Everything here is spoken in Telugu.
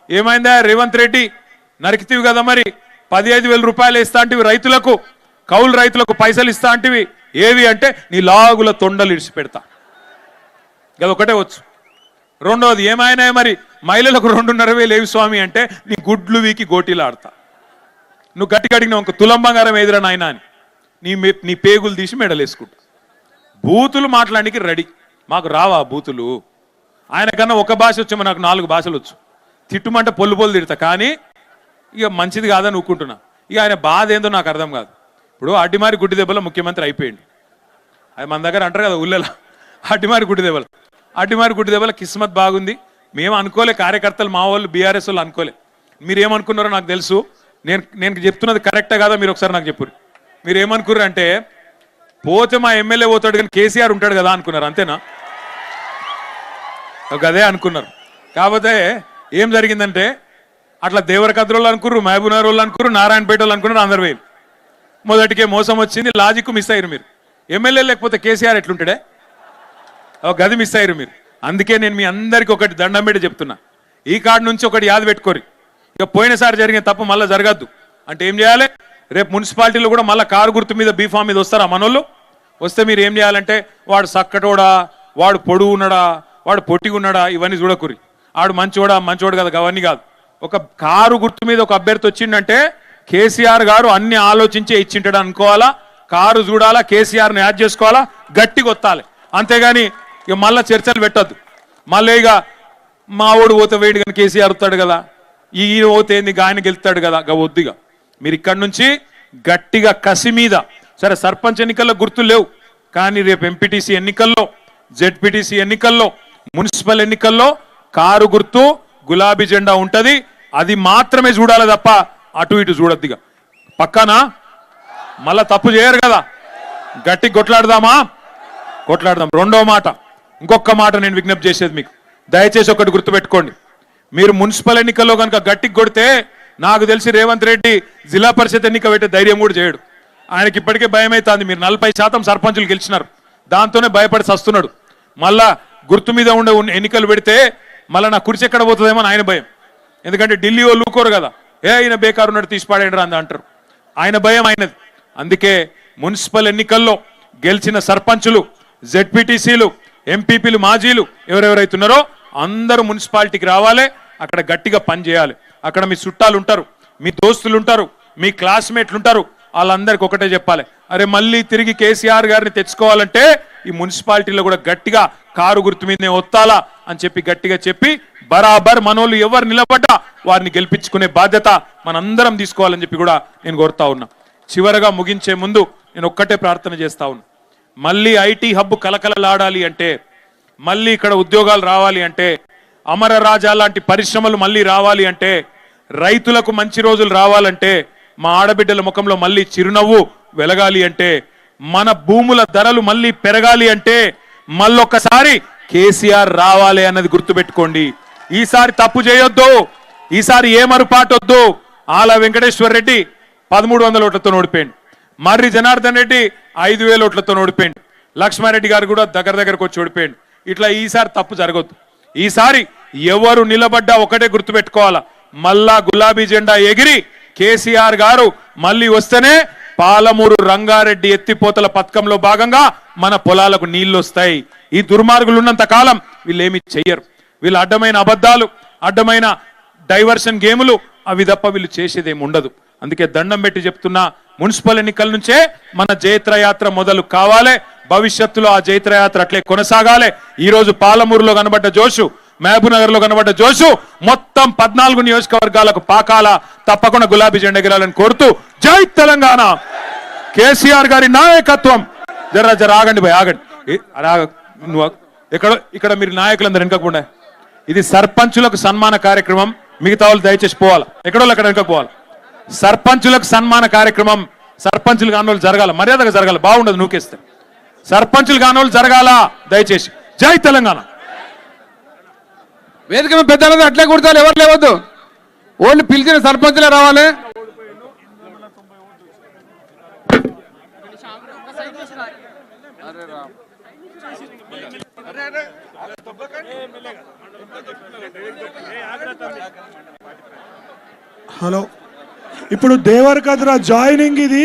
ఏమైందా రేవంత్ రెడ్డి నరికితివి కదా మరి 15,000 రూపాయలు ఇస్తా అంటివి రైతులకు, కౌలు రైతులకు పైసలు ఇస్తా అంటివి ఏవి అంటే నీ లాగుల తొండలు ఇడిచి పెడతా, అదొకటే వచ్చు. రెండవది ఏమైనా మరి మహిళలకు 2,500,000 ఏవి స్వామి అంటే నీ గుడ్లు వీకి గోటీలు ఆడతా, నువ్వు గట్టిగా అడిగినావు ఇంక తులం బంగారం ఎదురా నాయన అని నీ పేగులు తీసి మెడలేసుకుంటా. బూతులు మాట్లాడానికి రెడీ, మాకు రావా బూతులు? ఆయన కన్నా ఒక భాష వచ్చేమో నాకు 4 భాషలు వచ్చు, తిట్టుమంటే పొల్లు తిడతా, కానీ ఇక మంచిది కాదని ఊరుకుంటున్నా. ఇక ఆయన బాధ ఏందో నాకు అర్థం కాదు. ఇప్పుడు అడ్డిమారి గుడ్డి దెబ్బలో ముఖ్యమంత్రి అయిపోయింది, అది మన దగ్గర అంటారు కదా ఊళ్ళలో అడ్డిమారి గుడ్డి దెబ్బల కిస్మత్ బాగుంది. మేము అనుకోలే, కార్యకర్తలు మా వాళ్ళు బీఆర్ఎస్ వాళ్ళు అనుకోలే. మీరేమనుకున్నారో నాకు తెలుసు, నేను చెప్తున్నది కరెక్టే కాదా మీరు ఒకసారి నాకు చెప్పు. మీరు ఏమనుకున్నారు అంటే పోతే మా ఎమ్మెల్యే పోతాడు కానీ కేసీఆర్ ఉంటాడు కదా అనుకున్నారు, అంతేనా? అదే అనుకున్నారు. కాకపోతే ఏం జరిగిందంటే అట్లా దేవరకద్రోళ్ళు అనుకున్నారు, మహబూబ్నగర్ వాళ్ళు అనుకున్నారు, నారాయణపేట వాళ్ళు అనుకున్నారు, అందరు వేలు. మొదటికే మోసం వచ్చింది, లాజిక్ మిస్ అయ్యారు మీరు. ఎమ్మెల్యే లేకపోతే కేసీఆర్ ఎట్లుంటాడే, గది మిస్ అయ్యారు మీరు. అందుకే నేను మీ అందరికీ ఒకటి దండం పెట్టి చెప్తున్నా, ఈ కాడ నుంచి ఒకటి యాద పెట్టుకోరు. ఇక పోయినసారి జరిగిన తప్పు మళ్ళీ జరగద్దు అంటే ఏం చేయాలి? రేపు మున్సిపాలిటీలో కూడా మళ్ళీ కారు గుర్తు మీద బీఫామ్ మీద వస్తారా మనోళ్ళు? వస్తే మీరు ఏం చేయాలంటే వాడు సక్కటోడా, వాడు పొడుగు ఉన్నాడా, వాడు పొట్టిగా ఉన్నాడా, ఇవన్నీ చూడకురి. ఆడు మంచోడు కదా, అవన్నీ కాదు. ఒక కారు గుర్తు మీద ఒక అభ్యర్థి వచ్చిండంటే కేసీఆర్ గారు అన్ని ఆలోచించే ఇచ్చింటాడు అనుకోవాలా, కారు చూడాలా, కేసీఆర్ని యాడ్ చేసుకోవాలా, గట్టిగా ఒత్తాలి. అంతేగాని ఇక మళ్ళీ చర్చలు పెట్టద్దు. మళ్ళీ ఇక మా ఓడు పోతే వేడి కానీ కేసీఆర్ వస్తాడు కదా, ఈయన పోతే ఏంది ఆయన గెలుస్తాడు కదా, వద్దుగా. మీరు ఇక్కడి నుంచి గట్టిగా కసి మీద, సరే సర్పంచ్ ఎన్నికల్లో గుర్తులు లేవు కానీ రేపు ఎంపీటీసీ ఎన్నికల్లో, జెడ్పీటీసీ ఎన్నికల్లో, మున్సిపల్ ఎన్నికల్లో కారు గుర్తు గులాబీ జెండా ఉంటది, అది మాత్రమే చూడాలి తప్ప అటు ఇటు చూడొద్దుగా. పక్కనా మళ్ళా తప్పు చేయరు కదా, గట్టి కొట్లాడదామా? కొట్లాడదాం. రెండో మాట, ఇంకొక మాట నేను విజ్ఞప్తి చేసేది మీకు, దయచేసి ఒకటి గుర్తుపెట్టుకోండి. మీరు మున్సిపల్ ఎన్నికల్లో కనుక గట్టికి కొడితే నాకు తెలిసి రేవంత్ రెడ్డి జిల్లా పరిషత్ ఎన్నిక పెట్టే ధైర్యం కూడా చేయడు. ఆయనకి ఇప్పటికే భయం అవుతుంది. మీరు 40% సర్పంచులు గెలిచినారు, దాంతోనే భయపడి సస్తున్నాడు. మళ్ళా గుర్తు మీద ఉండే ఎన్నికలు పెడితే మళ్ళీ నా కుర్చీ ఎక్కడ పోతుందేమో ఆయన భయం. ఎందుకంటే ఢిల్లీ వాళ్ళు ఊకోరు కదా, ఈయన బేకారు ఉన్నాడు తీసిపాడేండ్రా అని అంటారు. ఆయన భయం అయినది. అందుకే మున్సిపల్ ఎన్నికల్లో గెలిచిన సర్పంచులు, జెడ్పీటీసీలు, ఎంపీపీలు, మాజీలు ఎవరెవరైతున్నారో అందరూ మున్సిపాలిటీకి రావాలి, అక్కడ గట్టిగా పని చేయాలి. అక్కడ మీ చుట్టాలు ఉంటారు, మీ దోస్తులు ఉంటారు, మీ క్లాస్మేట్లు ఉంటారు, వాళ్ళందరికీ ఒకటే చెప్పాలి, అరే మళ్ళీ తిరిగి కేసీఆర్ గారిని తెచ్చుకోవాలంటే ఈ మున్సిపాలిటీలో కూడా గట్టిగా కారు గుర్తు మీదనే ఒత్తాలా అని చెప్పి గట్టిగా చెప్పి బరాబర్ మనోళ్ళు ఎవరు నిలబడ్డా వారిని గెలిపించుకునే బాధ్యత మనందరం తీసుకోవాలని చెప్పి కూడా నేను కోరుతా ఉన్నా. చివరగా ముగించే ముందు నేను ఒక్కటే ప్రార్థన చేస్తా ఉన్నా, మళ్ళీ ఐటీ హబ్ కలకలలాడాలి అంటే, మళ్ళీ ఇక్కడ ఉద్యోగాలు రావాలి అంటే, అమర రాజా లాంటి పరిశ్రమలు మళ్ళీ రావాలి అంటే, రైతులకు మంచి రోజులు రావాలంటే, మా ఆడబిడ్డల ముఖంలో మళ్ళీ చిరునవ్వు వెలగాలి అంటే, మన భూముల ధరలు మళ్ళీ పెరగాలి అంటే మళ్ళొక్కసారి కేసీఆర్ రావాలి అన్నది గుర్తుపెట్టుకోండి. ఈసారి తప్పు చేయొద్దు, ఈసారి ఏ మరుపాటొద్దు. ఆల వెంకటేశ్వర్ రెడ్డి 1300 ఓట్లతో ఓడిపోయింది, మర్రి జనార్దన్ రెడ్డి 5000 ఓట్లతో ఓడిపోయింది, లక్ష్మారెడ్డి గారు కూడా దగ్గరకు వచ్చి ఓడిపోయింది. ఇట్లా ఈసారి తప్పు జరగొద్దు. ఈసారి ఎవరు నిలబడ్డా ఒకటే గుర్తుపెట్టుకోవాలా, మళ్ళా గులాబీ జెండా ఎగిరి కేసీఆర్ గారు మళ్ళీ వస్తేనే పాలమూరు రంగారెడ్డి ఎత్తిపోతల పథకంలో భాగంగా మన పొలాలకు నీళ్లు వస్తాయి. ఈ దుర్మార్గులు ఉన్నంత కాలం వీళ్ళు ఏమి చెయ్యరు. వీళ్ళు అడ్డమైన అబద్ధాలు, అడ్డమైన డైవర్షన్ గేములు అవి తప్ప వీళ్ళు చేసేదేమి ఉండదు. అందుకే దండం పెట్టి చెప్తున్నా, మున్సిపల్ ఎన్నికల నుంచే మన జైత్రయాత్ర మొదలు కావాలి. భవిష్యత్తులో ఆ జైత్రయాత్ర అట్లే కొనసాగాలి. ఈ రోజు పాలమూరులో కనబడ్డ జోషు, మహబూబ్నగర్ లో కనబడ్డ జోషు మొత్తం 14 నియోజకవర్గాలకు పాకాల. తప్పకుండా గులాబీ జెండా ఎగరాలని కోరుతూ జై తెలంగాణ, కేసీఆర్ గారి నాయకత్వం. జర ఆగండి భయ్, ఆగండి. ఇక్కడ మీరు నాయకులందరూ వెనకపోండి. ఇది సర్పంచులకు సన్మాన కార్యక్రమం, మిగతా వాళ్ళు దయచేసి పోవాలి, ఎక్కడో అక్కడ వెనక పోవాలి. సర్పంచులకు సన్మాన కార్యక్రమం, సర్పంచులు కానోళ్ళు జరగాల, మర్యాదగా జరగాల, బాగుండదు నూకేస్తే. సర్పంచులు కానోళ్ళు జరగాల దయచేసి. జై తెలంగాణ. వేదిక పెద్దలది అట్లే కుడతారు, ఎవరు లేవద్దు, ఓన్లీ పిలిచిన సర్పంచులే రావాలి. హలో, ఇప్పుడు దేవరకద్ర జాయినింగ్ ఇది